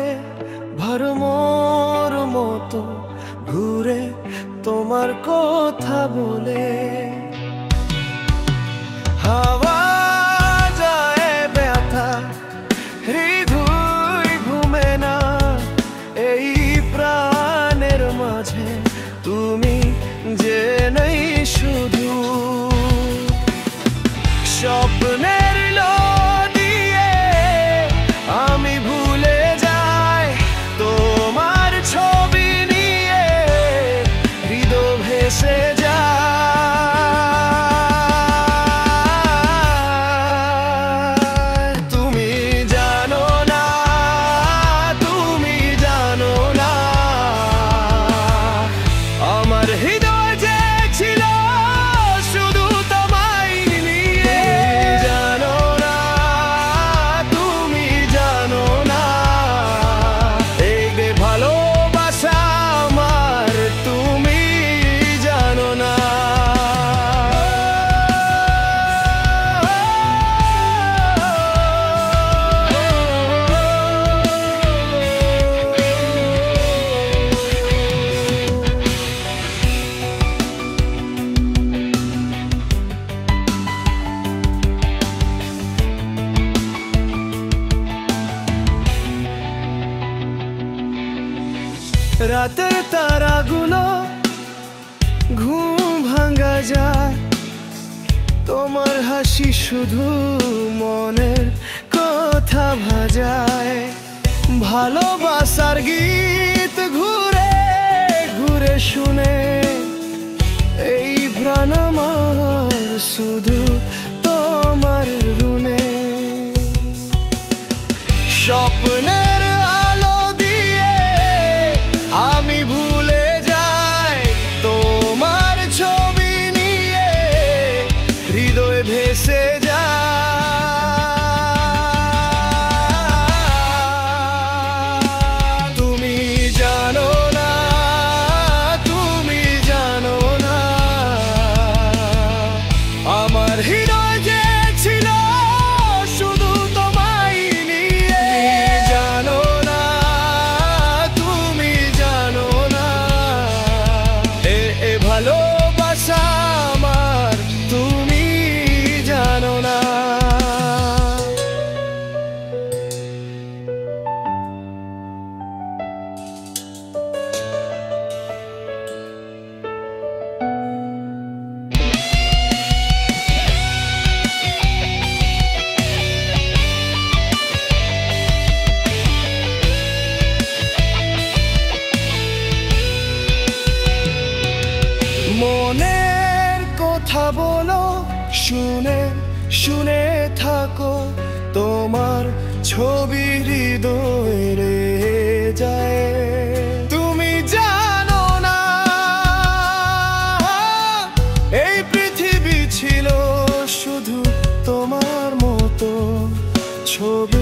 হয়ে ভরমোর মতো ঘুরে তোমার কথা বলে। হাওয়া যায় ব্যথা, হৃদয় ঘুমে না, এই প্রাণের মাঝে তুমি যে নেই শুধু স্বপ্নের নদিয়ে আমি ভুলে যাই তোমার ছবি নিয়ে হৃদয় ভেসে যায়। তুমি জানো না, তুমি জানো না আমার হৃদয় যে ছিল শুধু তোমায় নিয়ে। জানো না, তুমি জানো না এই যে ভালোবাসা আমার, তুমি জানো না। রাতের তারাগুলো ঘুম ভাঙা যায়, তোমার হাসি শুধু মনের কথা ভাজায়। ভালোবাসার গীত ঘুরে ঘুরে শুনে এই প্রাণ আমার শুধু তোমার রুনে। স্বপ্নের আলো দিয়ে আমি ভুলে যাই তোমার ছবি নিয়ে হৃদয় ভেসে যায়। তুমি জানো না, তুমি জানো না আমার হৃদয় যে ছিল শুধু তোমায় নিয়ে। জানো না, তুমি জানো না এ ভালোবাসা আমার, তুমি জানো না। মনের কথা বলো, শুনে শুনে থাকো তোমার ছবি হৃদয়ে রয়ে যায়। তুমি জানো না এই পৃথিবী ছিল শুধু তোমার মতো ছবি।